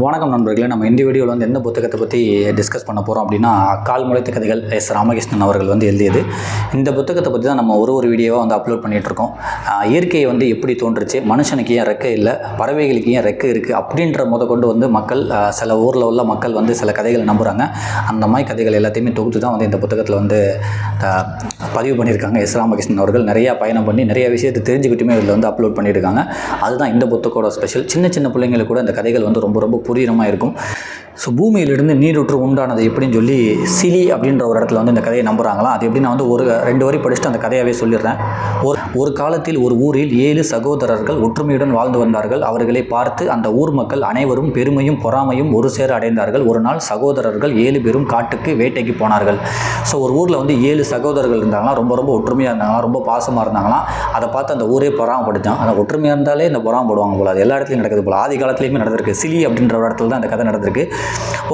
வணக்கம் நண்பர்களே. நம்ம இந்த வீடியோவில் வந்து எந்த புத்தகத்தை பற்றி டிஸ்கஸ் பண்ண போகிறோம் அப்படின்னா, கால் முளைத்த கதைகள் எஸ் ராமகிருஷ்ணன் அவர்கள் வந்து எழுதியது. இந்த புத்தகத்தை பற்றி தான் நம்ம ஒரு வீடியோவாக வந்து அப்லோட் பண்ணிகிட்ருக்கோம். இயற்கையை வந்து எப்படி தோன்றுச்சு, மனுஷனுக்கு ஏன் ரெக்கை இல்லை, பறவைகளுக்கு ஏன் ரெக்கை இருக்குது அப்படின்ற கொண்டு வந்து மக்கள் சில ஊரில் உள்ள மக்கள் வந்து சில கதைகளை நம்புகிறாங்க. அந்த மாதிரி கதைகள் எல்லாத்தையுமே தொகுத்து தான் வந்து இந்த புத்தகத்தில் வந்து பதிவு பண்ணியிருக்காங்க. எஸ் ராமகிருஷ்ணன் அவர்கள் நிறையா பயணம் பண்ணி நிறைய விஷயத்தை தெரிஞ்சுக்கிட்டுமே இதில் வந்து அப்லோட் பண்ணியிருக்காங்க. அதுதான் இந்த புத்தகத்தோட ஸ்பெஷல். சின்ன சின்ன பிள்ளைங்களுக்கு கூட இந்த கதைகள் வந்து ரொம்ப புரியுறமாக இருக்கும். ஸோ பூமியிலிருந்து நீரூற்று உண்டானது எப்படின்னு சொல்லி சிலி அப்படின்ற ஒரு இடத்துல வந்து இந்த கதையை நம்புகிறாங்களாம். அது எப்படி நான் வந்து ஒரு 2 வரி படிச்சுட்டு அந்த கதையாகவே சொல்லிடுறேன். ஒரு காலத்தில் ஒரு ஊரில் 7 சகோதரர்கள் ஒற்றுமையுடன் வாழ்ந்து வந்தார்கள். அவர்களை பார்த்து அந்த ஊர் மக்கள் அனைவரும் பெருமையும் பொறாமையும் ஒரு சேர அடைந்தார்கள். ஒரு நாள் சகோதரர்கள் 7 பேரும் காட்டுக்கு வேட்டைக்கு போனார்கள். ஸோ ஒரு ஊரில் வந்து 7 சகோதரர்கள் இருந்தாங்களாம். ரொம்ப ஒற்றுமையாக இருந்தாங்களாம், ரொம்ப பாசமாக இருந்தாங்களாம். அதை பார்த்து அந்த ஊரே பொறாமப்படுத்தான். அந்த ஒற்றுமையாக இருந்தாலே இந்த பொறாமப்படுவாங்க போல. அது எல்லா இடத்துலையும் நடக்குது போல. ஆதி காலத்துலேயுமே நடந்திருக்கு. சிலி அப்படின்ற ஒரு இடத்துல தான் அந்த கதை நடந்திருக்கு.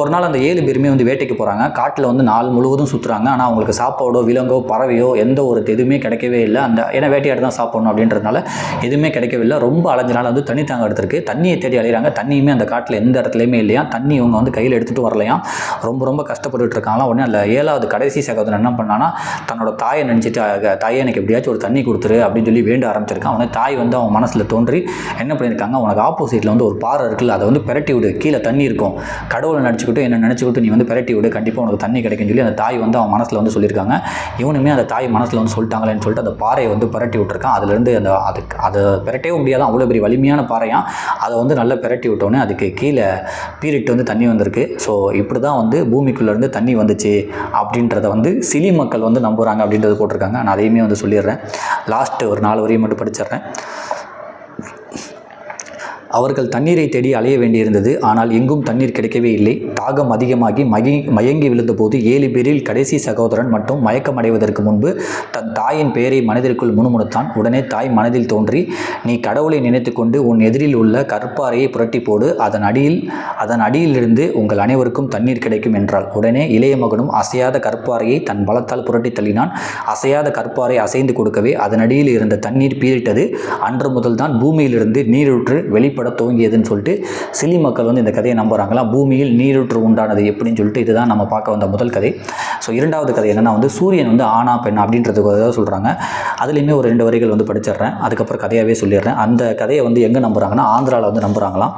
ஒரு நாள் அந்த 7 பேருமே வந்து வேட்டைக்கு போகிறாங்க. காட்டில் வந்து நாள் முழுவதும் சுற்றுறாங்க. ஆனால் அவங்களுக்கு சாப்பாடோ விலங்கோ பறவையோ எந்த ஒரு எதுவுமே கிடைக்கவே இல்லை. ஏன்னா வேட்டையாடு தான் சாப்பிடணும் அப்படின்றதுனால எதுவுமே கிடைக்கவில்லை. ரொம்ப அலைஞ்சனால வந்து தண்ணி தாங்க எடுத்துருக்கு. தண்ணியை தேடி அலைகிறாங்க. தண்ணியுமே அந்த காட்டில் எந்த இடத்துலையுமே இல்லையா. தண்ணி இவங்க வந்து கையில் எடுத்துகிட்டு வரலையாம். ரொம்ப கஷ்டப்பட்டுட்டு இருக்காங்களாம். உடனே அந்த 7வது கடைசி சகோதரன் என்ன பண்ணானா, தன்னோட தாயை நினச்சிட்டு, தாயை எனக்கு எப்படியாச்சும் ஒரு தண்ணி கொடுத்துரு அப்படின்னு சொல்லி வேண்ட ஆரம்பிச்சிருக்கான். அவனே தாய் வந்து அவன் மனசில் தோன்றி என்ன பண்ணியிருக்காங்க, உனக்கு ஆப்போசிட்டில் வந்து ஒரு பாறை இருக்குல்ல, அதை வந்து பிரட்டி விடு, கீழே தண்ணி இருக்கும், கடவுளை நினச்சிக்கிட்டு என்ன நினச்சிக்கிட்டு நீ வந்து பிரட்டி விடு, கண்டிப்பாக உனக்கு தண்ணி கிடைக்குன்னு சொல்லி அந்த தாய் வந்து அவன் மனசில் வந்து சொல்லியிருக்காங்க. இவனுமே அந்த தாய் மனசில் வந்து சொல்லிட்டாங்களேன்னு சொல்லிட்டு அந்த பாறையை வந்து பிரட்டி விட்டுருக்கான். அதுலேருந்து அதை பிரட்டவே முடியாதான், அவ்வளோ பெரிய வலிமையான பாறையான். அதை வந்து நல்லா பிரட்டி விட்டோன்னே அதுக்கு கீழே பீரிட்டு வந்து தண்ணி வந்திருக்கு. ஸோ இப்படி தான் வந்து பூமிக்குள்ளேருந்து தண்ணி வந்துச்சு அப்படின்றத வந்து சிலி மக்கள் வந்து நம்புகிறாங்க அப்படின்றது போட்டிருக்காங்க. நான் அதையுமே வந்து சொல்லிடுறேன். லாஸ்ட்டு ஒரு 4 வரியை மட்டும் படிச்சிடுறேன். அவர்கள் தண்ணீரை தேடி அலைய வேண்டியிருந்தது. ஆனால் எங்கும் தண்ணீர் கிடைக்கவே இல்லை. தாகம் அதிகமாகி மயங்கி விழுந்தபோது 7 பேரில் கடைசி சகோதரன் மட்டும் மயக்கமடைவதற்கு முன்பு தன் தாயின் பெயரை மனதிற்குள் முணுமுணுத்தான். உடனே தாய் மனதில் தோன்றி, நீ கடவுளை நினைத்து கொண்டு உன் எதிரில் உள்ள கற்பாறையை புரட்டி போடு, அதன் அடியிலிருந்து உங்கள் அனைவருக்கும் தண்ணீர் கிடைக்கும் என்றாள். உடனே இளைய மகனும் அசையாத கற்பாறையை தன் பலத்தால் புரட்டி தள்ளினான். அசையாத கற்பாறை அசைந்து கொடுக்கவே அதன் அடியில் இருந்த தண்ணீர் பீரிட்டது. அன்று முதல் தான் பூமியிலிருந்து நீரூற்று வெளிப்பட துவங்கியதுன்னு சொல்லிட்டு சிலி மக்கள் வந்து இந்த கதையை நம்புகிறாங்களா. பூமியில் நீரூற்று உண்டானது எப்படின்னு சொல்லிட்டு இதுதான் நம்ம பார்க்க வந்த முதல் கதை. ஸோ 2வது கதை என்னென்னா வந்து சூரியன் வந்து ஆணா பெண்ணா அப்படின்றதுக்கு சொல்கிறாங்க. அதுலேயுமே ஒரு 2 வரிகள் வந்து படிச்சிடுறேன். அதுக்கப்புறம் கதையாகவே சொல்லிடுறேன். அந்த கதையை வந்து எங்கே நம்புகிறாங்கன்னா, ஆந்திராவில் வந்து நம்புகிறாங்களாம்.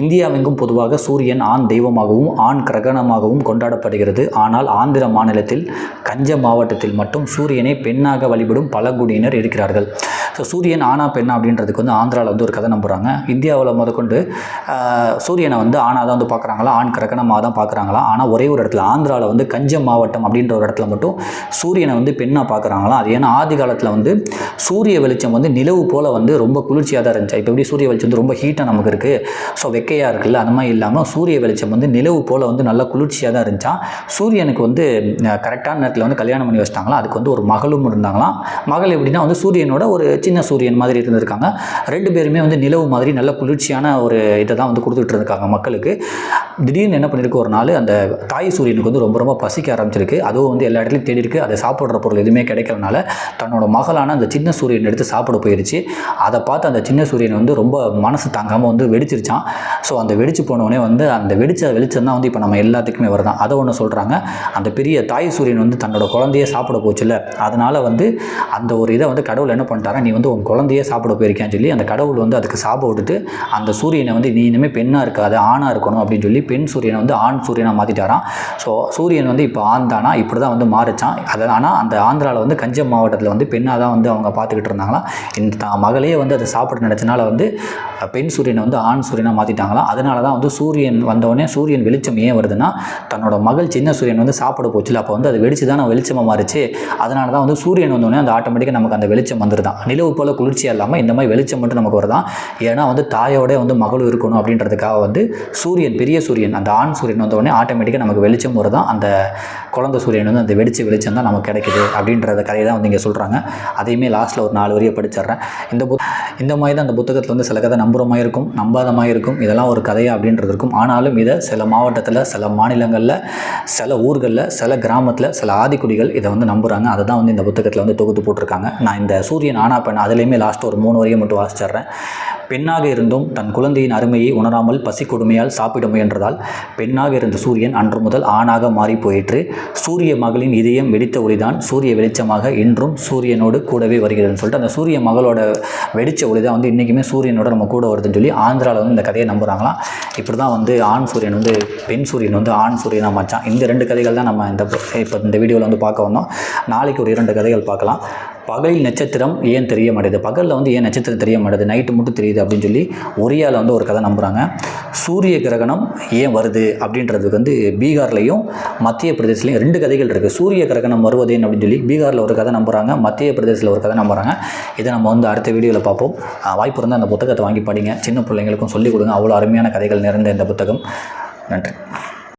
இந்தியாவெங்கும் பொதுவாக சூரியன் ஆண் தெய்வமாகவும் ஆண் கிரகணமாகவும் கொண்டாடப்படுகிறது. ஆனால் ஆந்திர மாநிலத்தில் கஞ்ச மாவட்டத்தில் மட்டும் சூரியனை பெண்ணாக வழிபடும் பழங்குடியினர் இருக்கிறார்கள். ஸோ சூரியன் ஆணா பெண்ணா அப்படின்றதுக்கு வந்து ஆந்திராவில் வந்து ஒரு கதை நம்புகிறாங்க. இந்தியாவில் முதற்கொண்டு சூரியனை வந்து ஆணாக தான் வந்து பார்க்குறாங்களா, ஆண் கிரகணமாக தான் பார்க்குறாங்களா. ஆனால் ஒரே ஒரு இடத்துல ஆந்திராவில் வந்து கஞ்ச மாவட்டம் அப்படின்ற ஒரு இடத்துல மட்டும் சூரியனை வந்து பெண்ணாக பார்க்குறாங்களா. அது ஏன்னா ஆதி காலத்தில் வந்து சூரிய வெளிச்சம் வந்து நிலவு போல் வந்து ரொம்ப குளிர்ச்சியாக தான் இருந்துச்சு. இப்போ எப்படி சூரிய வெளிச்சம் வந்து ரொம்ப ஹீட்டாக நமக்கு இருக்குது, ஸோ வெக்கையாக இருக்குல்ல, அந்த மாதிரி இல்லாமல் சூரிய வெளிச்சம் வந்து நிலவு போல் வந்து நல்லா குளிர்ச்சியாக தான் இருந்துச்சான். சூரியனுக்கு வந்து கரெக்டான நேரத்தில் வந்து கல்யாணம் பண்ணி வச்சிட்டாங்களா. அதுக்கு வந்து ஒரு மகளும் இருந்தாங்களாம். மகள் எப்படின்னா வந்து சூரியனோட ஒரு சின்ன சூரியன் மாதிரி இருந்திருக்காங்க. 2 பேருமே வந்து நிலவு மாதிரி நல்ல குளிர்ச்சியான ஒரு இதை தான் வந்து கொடுத்துட்டு இருக்காங்க மக்களுக்கு. திடீர்னு என்ன பண்ணியிருக்கு, ஒரு நாள் அந்த தாய் சூரியனுக்கு வந்து ரொம்ப பசிக்க ஆரம்பிச்சிருக்கு. அதுவும் வந்து எல்லா இடத்துலையும் தேடி இருக்குது. அதை சாப்பிட்ற பொருள் எதுவுமே கிடைக்கிறதுனால தன்னோட மகளான அந்த சின்ன சூரியன் எடுத்து சாப்பிட போயிடுச்சு. அதை பார்த்து அந்த சின்ன சூரியன் வந்து ரொம்ப மனசு தாங்காமல் வந்து வெடிச்சிருச்சான். ஸோ அந்த வெடிச்சு போனோடனே வந்து அந்த வெளிச்சம் தான் வந்து இப்போ நம்ம எல்லாத்துக்குமே வருதான். அதை ஒன்று சொல்கிறாங்க. அந்த பெரிய தாய் சூரியன் வந்து தன்னோட குழந்தையே சாப்பிட போச்சுல்ல, அதனால் வந்து அந்த ஒரு இதை வந்து கடவுள் என்ன பண்ணிட்டாரா, நீ வந்து உன் குழந்தையே சாப்பிட போயிருக்கேன்னு சொல்லி அந்த கடவுள் வந்து அதுக்கு சாப்பிட விட்டுட்டு அந்த சூரியனை வந்து நீ இனிமேல் பெண்ணாக இருக்காது, ஆணாக இருக்கணும் அப்படின்னு சொல்லி பெண் சூரியனை வந்து ஆண் சூரியனாக மாற்றிட்டாராம். ஸோ சூரியன் வந்து இப்போ ஆண் தானா, இப்படி தான் வந்து மாறிச்சான். ஆனால் அந்த ஆந்திராவில் வந்து கஞ்சம் மாவட்டத்தில் வந்து பெண்ணாக தான் வந்து அவங்க பார்த்துக்கிட்டு இருந்தாங்களாம். இந்த மகளே வந்து அதை சாப்பிட நினச்சனால வந்து பெண் சூரியனை வந்து ஆண் சூரியனாக மாற்றிட்டாங்களாம். அதனால தான் வந்து சூரியன் வந்தவொடனே சூரியன் வெளிச்சம் ஏன் வருதுன்னா, தன்னோட மகள் சின்ன சூரியன் வந்து சாப்பிட போச்சுல, அப்போ வந்து அது வெடிச்சு தான் வெளிச்சமாக மாறிச்சு. அதனால தான் வந்து சூரியன் வந்தோடனே அந்த ஆட்டோமேட்டிக்காக நமக்கு அந்த வெளிச்சம் வந்துருதான். நிலவு போல் குளிர்ச்சியாக இல்லாமல் இந்த மாதிரி வெளிச்சம் மட்டும் நமக்கு வருதான். ஏன்னா வந்து தாயோட வந்து மகளும் இருக்கணும் அப்படின்றதுக்காக வந்து சூரியன், பெரிய சூரியன், அந்த ஆண் சூரியன் வந்தோடனே ஆட்டோமேட்டிக்காக நமக்கு வெளிச்சம் வருதான். அந்த குழந்தை சூரியன் வந்து அந்த வெடிச்ச வெளிச்சம் தான் நமக்கு கிடைக்குது அப்படின்றத கதையை தான் வந்து இங்கே சொல்கிறாங்க. அதையுமே லாஸ்ட்டில் ஒரு 4 வரியை படிச்சிடுறேன். இந்த மாதிரி தான் அந்த புத்தகத்தில் வந்து சில கதை நம்புகிற மாதிரி இருக்கும், நம்பாத மாதிரி இருக்கும். இதெல்லாம் ஒரு கதையா அப்படின்றது இருக்கும். ஆனாலும் இதை சில மாவட்டத்தில், சில மாநிலங்களில், சில ஊர்களில், சில கிராமத்தில், சில ஆதிக்குடிகள் இதை வந்து நம்புகிறாங்க. அதை தான் வந்து இந்த புத்தகத்தில் வந்து தொகுத்து போட்டிருக்காங்க. நான் இந்த சூரியன் ஆனா பெண்ணா அதுலேயுமே லாஸ்ட்டு ஒரு 3 வரியை மட்டும் வாசிச்சிட்றேன். பெண்ணாக இருந்தும் தன் குழந்தையின் அருமையை உணராமல் பசி கொடுமையால் சாப்பிட முயன்றதால் பெண்ணாக இருந்த சூரியன் அன்று முதல் ஆணாக மாறி போயிற்று. சூரிய மகளின் இதயம் வெடித்த ஒளிதான் சூரிய வெளிச்சமாக இன்றும் சூரியனோடு கூடவே வருகிறதுன்னு சொல்லிட்டு அந்த சூரிய மகளோட வெடித்த ஒளி தான் வந்து இன்றைக்குமே சூரியனோட நம்ம கூட வருதுன்னு சொல்லி ஆந்திராவில் வந்து இந்த கதையை நம்புகிறாங்களாம். இப்படி தான் வந்து ஆண் சூரியன் வந்து பெண் சூரியன் வந்து ஆண் சூரியனாக மச்சான். இந்த 2 கதைகள் தான் நம்ம இப்போ இந்த வீடியோவில் வந்து பார்க்க வந்தோம். நாளைக்கு ஒரு 2 கதைகள் பார்க்கலாம். பகலில் நட்சத்திரம் ஏன் தெரிய மாட்டேது, பகலில் வந்து ஏன் நட்சத்திரம் தெரிய மாட்டேது, நைட்டு மட்டும் தெரியுது அப்படின்னு சொல்லி ஒரியாவில் வந்து ஒரு கதை நம்புகிறாங்க. சூரிய கிரகணம் ஏன் வருது அப்படின்றதுக்கு வந்து பீகார்லையும் மத்திய பிரதேசலையும் 2 கதைகள் இருக்குது. சூரிய கிரகணம் வருவதேன்னு அப்படின்னு சொல்லி பீகாரில் ஒரு கதை நம்புகிறாங்க, மத்திய பிரதேசத்தில் ஒரு கதை நம்புகிறாங்க. இதை நம்ம வந்து அடுத்த வீடியோவில் பார்ப்போம். வாய்ப்பு இருந்தால் அந்த புத்தகத்தை வாங்கி படிங்க, சின்ன பிள்ளைங்களுக்கும் சொல்லிக் கொடுங்க. அவ்வளோ அருமையான கதைகள் நிறைந்த இந்த புத்தகம். நன்றி.